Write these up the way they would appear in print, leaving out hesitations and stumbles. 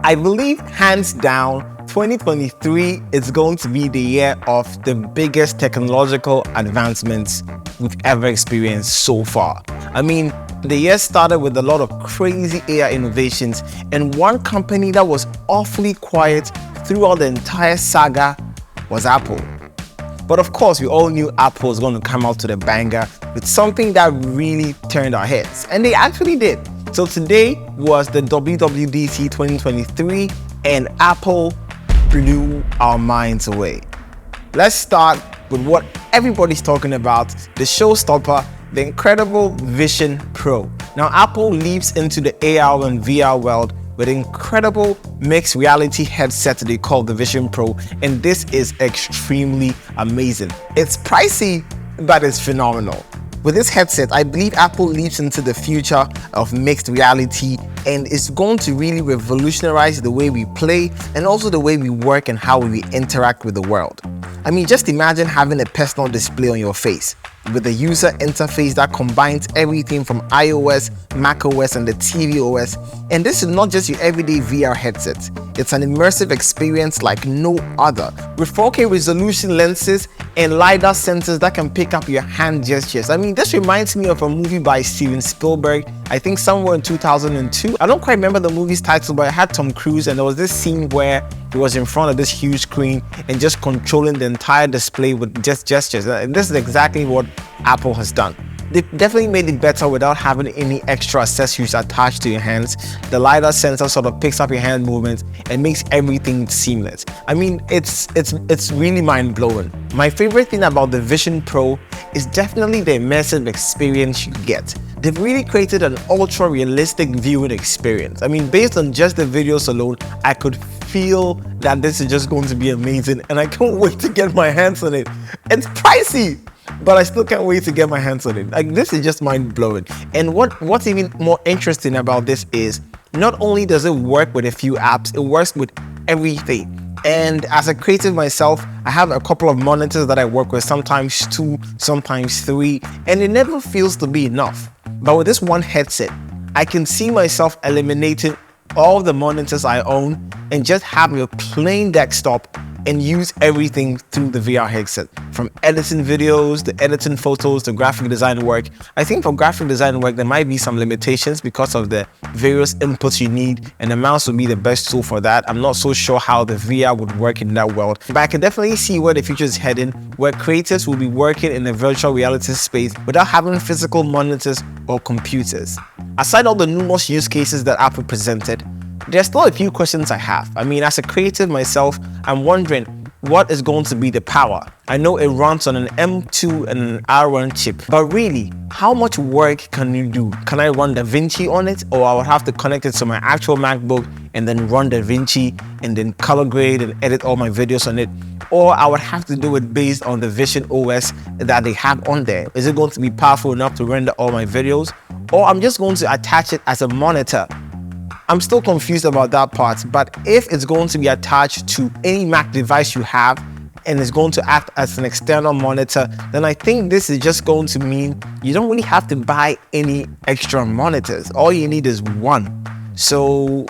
I believe hands down, 2023 is going to be the year of the biggest technological advancements we've ever experienced so far. I mean, the year started with a lot of crazy AI innovations, and one company that was awfully quiet throughout the entire saga was Apple. But of course, we all knew Apple was going to come out to the banger with something that really turned our heads, and they actually did. So today was the WWDC 2023, and Apple blew our minds away. Let's start with what everybody's talking about, the showstopper, the incredible Vision Pro. Now, Apple leaps into the AR and VR world with an incredible mixed reality headset they call the Vision Pro, and this is extremely amazing. It's pricey, but it's phenomenal. With this headset, I believe Apple leaps into the future of mixed reality, and it's going to really revolutionize the way we play and also the way we work and how we interact with the world. I mean, just imagine having a personal display on your face with a user interface that combines everything from iOS, macOS, and the tvOS. And this is not just your everyday VR headset. It's an immersive experience like no other, with 4K resolution lenses and LiDAR sensors that can pick up your hand gestures. I mean, this reminds me of a movie by Steven Spielberg, I think somewhere in 2002. I don't quite remember the movie's title, but it had Tom Cruise, and there was this scene where he was in front of this huge screen and just controlling the entire display with just gestures. And this is exactly what Apple has done. They definitely made it better without having any extra accessories attached to your hands. The LiDAR sensor sort of picks up your hand movements and makes everything seamless. I mean, it's really mind-blowing. My favorite thing about the Vision Pro is definitely the immersive experience you get. They've really created an ultra-realistic viewing experience. I mean, based on just the videos alone, I could feel that this is just going to be amazing, and I can't wait to get my hands on it. It's pricey, but I still can't wait to get my hands on it. Like, this is just mind-blowing. And what's even more interesting about this is not only does it work with a few apps, it works with everything. And as a creative myself, I have a couple of monitors that I work with, sometimes 2, sometimes 3, and it never feels to be enough. But with this one headset, I can see myself eliminating all the monitors I own and just having a plain desktop and use everything through the VR headset. From editing videos, to editing photos, to graphic design work. I think for graphic design work, there might be some limitations because of the various inputs you need, and the mouse would be the best tool for that. I'm not so sure how the VR would work in that world, but I can definitely see where the future is heading, where creators will be working in a virtual reality space without having physical monitors or computers. Aside all the numerous use cases that Apple presented, there's still a few questions I have. I mean, as a creative myself, I'm wondering what is going to be the power. I know it runs on an M2 and an R1 chip, but really, how much work can you do? Can I run DaVinci on it, or I would have to connect it to my actual MacBook and then run DaVinci and then color grade and edit all my videos on it? Or I would have to do it based on the Vision OS that they have on there. Is it going to be powerful enough to render all my videos? Or I'm just going to attach it as a monitor? I'm still confused about that part, but if it's going to be attached to any Mac device you have and it's going to act as an external monitor, then I think this is just going to mean you don't really have to buy any extra monitors. All you need is one. So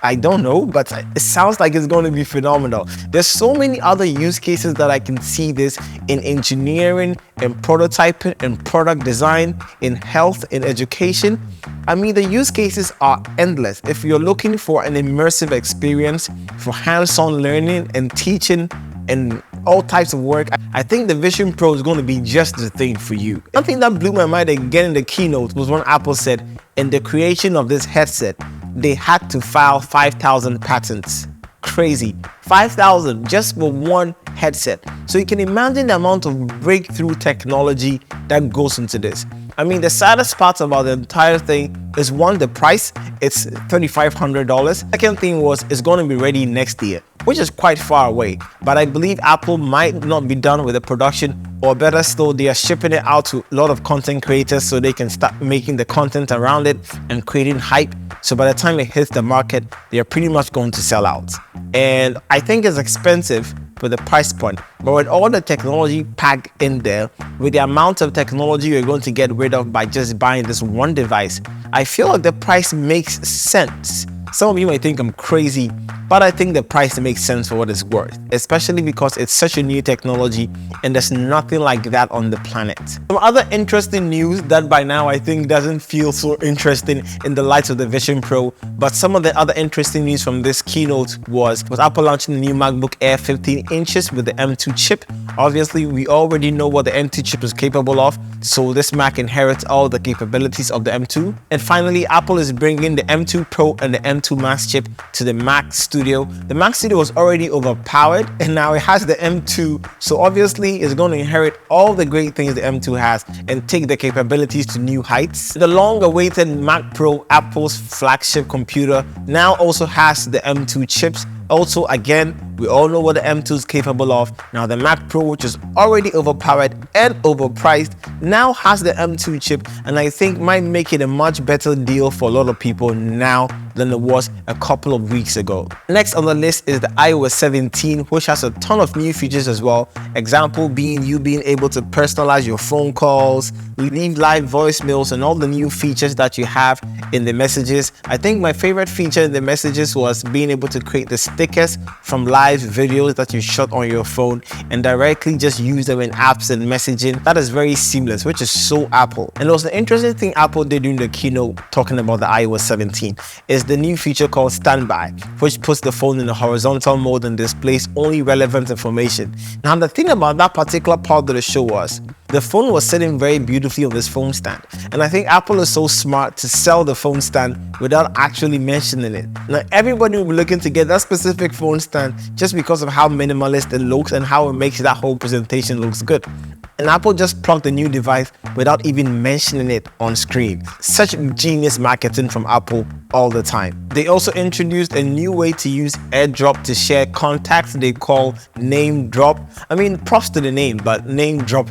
I don't know, but it sounds like it's going to be phenomenal. There's so many other use cases that I can see this in engineering, in prototyping, in product design, in health, in education. I mean, the use cases are endless. If you're looking for an immersive experience for hands-on learning and teaching and all types of work, I think the Vision Pro is going to be just the thing for you. Something that blew my mind again in the keynote was when Apple said in the creation of this headset, they had to file 5,000 patents. Crazy. 5,000 just for one headset. So you can imagine the amount of breakthrough technology that goes into this. I mean, the saddest part about the entire thing is, one, the price. It's $3,500. Second thing was, it's going to be ready next year, which is quite far away. But I believe Apple might not be done with the production, or better still, they are shipping it out to a lot of content creators so they can start making the content around it and creating hype. So by the time it hits the market, they are pretty much going to sell out. And I think it's expensive for the price point, but with all the technology packed in there, with the amount of technology you're going to get rid of by just buying this one device, I feel like the price makes sense. Some of you might think I'm crazy, but I think the price makes sense for what it's worth, especially because it's such a new technology and there's nothing like that on the planet. Some other interesting news that by now I think doesn't feel so interesting in the light of the Vision Pro, but some of the other interesting news from this keynote was Apple launching the new MacBook Air 15 inches with the M2 chip. Obviously, we already know what the M2 chip is capable of, so this Mac inherits all the capabilities of the M2. And finally, Apple is bringing the M2 Pro and the M2 Max chip to the Mac Studio. The Mac Studio was already overpowered and now it has the M2, so obviously it's going to inherit all the great things the M2 has and take the capabilities to new heights. The long-awaited Mac Pro, Apple's flagship computer, now also has the M2 chips. Also, again, we all know what the M2 is capable of. Now the Mac Pro, which is already overpowered and overpriced, now has the M2 chip, and I think might make it a much better deal for a lot of people now than it was a couple of weeks ago. Next on the list is the iOS 17, which has a ton of new features as well. Example being you being able to personalize your phone calls, leave live voicemails, and all the new features that you have in the messages. I think my favorite feature in the messages was being able to create the stickers from live videos that you shot on your phone and directly just use them in apps and messaging. That is very seamless, which is so Apple. And there was an interesting thing Apple did during the keynote talking about the iOS 17 is the new feature called Standby, which puts the phone in the horizontal mode and displays only relevant information. Now the thing about that particular part of the show was the phone was sitting very beautifully on this phone stand, and I think Apple is so smart to sell the phone stand without actually mentioning it. Now everybody will be looking to get that specific phone stand just because of how minimalist it looks and how it makes that whole presentation looks good. And Apple just plugged a new device without even mentioning it on screen. Such genius marketing from Apple all the time. They also introduced a new way to use AirDrop to share contacts they call Name Drop. I mean, props to the name, but Name Drop.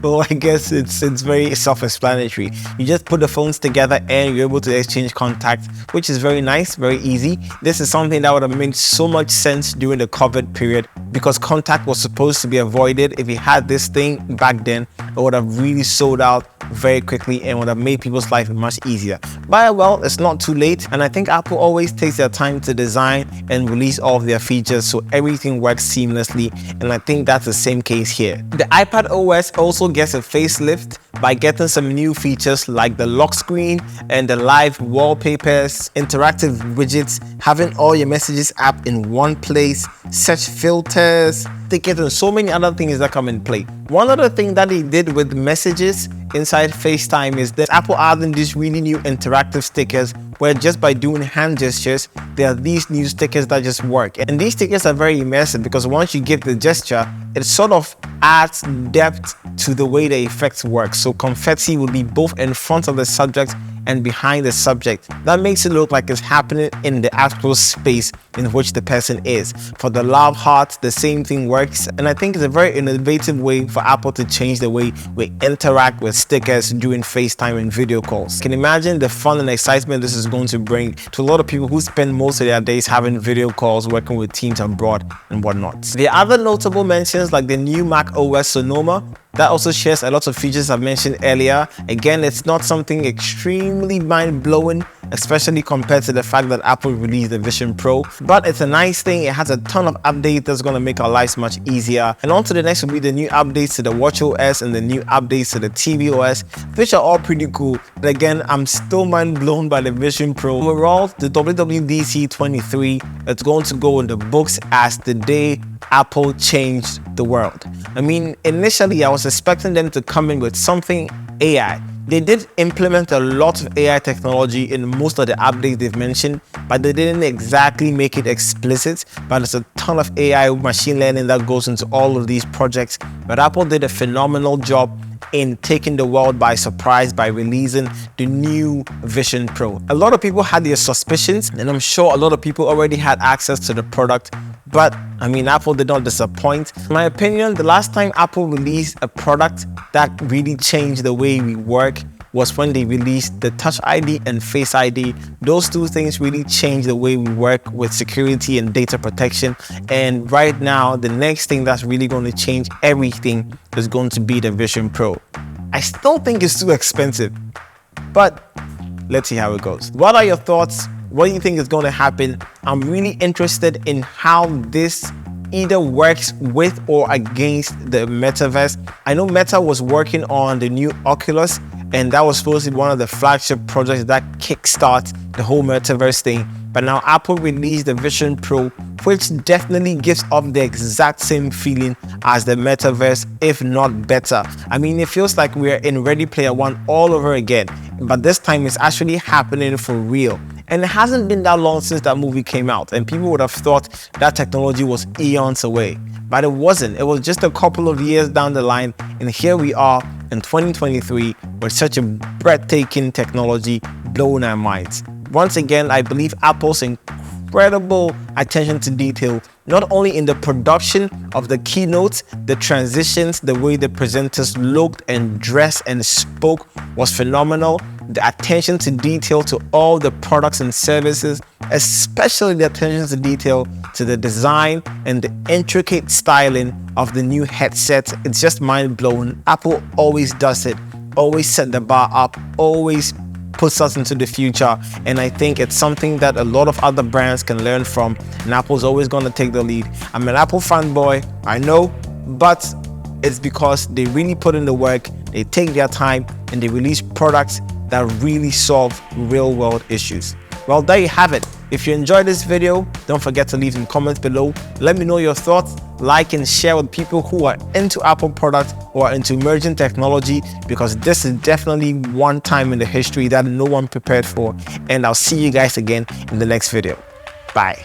Well, I guess it's very self-explanatory. You just put the phones together and you're able to exchange contacts, which is very nice, very easy. This is something that would have made so much sense during the COVID period because contact was supposed to be avoided. If you had this thing back then, it would have really sold out very quickly and would have made people's life much easier. But well, it's not too late, and I think Apple always takes their time to design and release all of their features so everything works seamlessly, and I think that's the same case here. The iPad OS also gets a facelift by getting some new features like the lock screen and the live wallpapers, interactive widgets, having all your messages app in one place, search filters, tickets, and so many other things that come in play. One other thing that they did with messages inside FaceTime is that Apple adding these really new interactive stickers where just by doing hand gestures, there are these new stickers that just work. And these stickers are very immersive because once you give the gesture, it sort of adds depth to the way the effects work. So confetti will be both in front of the subject and behind the subject. That makes it look like it's happening in the actual space in which the person is. For the love hearts, the same thing works, and I think it's a very innovative way for Apple to change the way we interact with stickers during FaceTime and video calls. You can imagine the fun and excitement this is going to bring to a lot of people who spend most of their days having video calls, working with teams abroad and whatnot. The other notable mentions like the new Mac OS Sonoma, that also shares a lot of features I've mentioned earlier. Again, it's not something extremely mind-blowing, especially compared to the fact that Apple released the Vision Pro, but it's a nice thing. It has a ton of updates that's going to make our lives much easier. And on to the next will be the new updates to the WatchOS and the new updates to the tvOS, which are all pretty cool. But again, I'm still mind-blown by the Vision Pro. Overall, the WWDC 23, it's going to go in the books as the day Apple changed the world. I mean, initially I was expecting them to come in with something AI. They did implement a lot of AI technology in most of the updates they've mentioned, but they didn't exactly make it explicit. But there's a ton of AI machine learning that goes into all of these projects. But Apple did a phenomenal job in taking the world by surprise by releasing the new Vision Pro. A lot of people had their suspicions, and I'm sure a lot of people already had access to the product, but I mean, Apple did not disappoint. In my opinion, the last time Apple released a product that really changed the way we work was when they released the Touch ID and Face ID. Those two things really changed the way we work with security and data protection. And right now, the next thing that's really going to change everything is going to be the Vision Pro. I still think it's too expensive, but let's see how it goes. What are your thoughts What do you think is going to happen? I'm really interested in how this either works with or against the metaverse. I know Meta was working on the new Oculus, and that was supposed to be one of the flagship projects that kickstarts the whole metaverse thing. But now Apple released the Vision Pro, which definitely gives off the exact same feeling as the metaverse, if not better. I mean, it feels like we're in Ready Player One all over again, but this time it's actually happening for real. And it hasn't been that long since that movie came out, and people would have thought that technology was eons away. But it wasn't. It was just a couple of years down the line, and here we are in 2023 with such a breathtaking technology blowing our minds. Once again, I believe Apple's incredible attention to detail, not only in the production of the keynotes, the transitions, the way the presenters looked and dressed and spoke was phenomenal. The attention to detail to all the products and services, especially the attention to detail to the design and the intricate styling of the new headset. It's just mind-blowing. Apple always does it, always set the bar up, always puts us into the future, and I think it's something that a lot of other brands can learn from, and Apple's always going to take the lead. I'm an Apple fanboy, I know, but it's because they really put in the work, they take their time, and they release products that really solve real-world issues. Well, there you have it. If you enjoyed this video, don't forget to leave some comments below. Let me know your thoughts. Like and share with people who are into Apple products or into emerging technology, because this is definitely one time in the history that no one prepared for. And I'll see you guys again in the next video. Bye.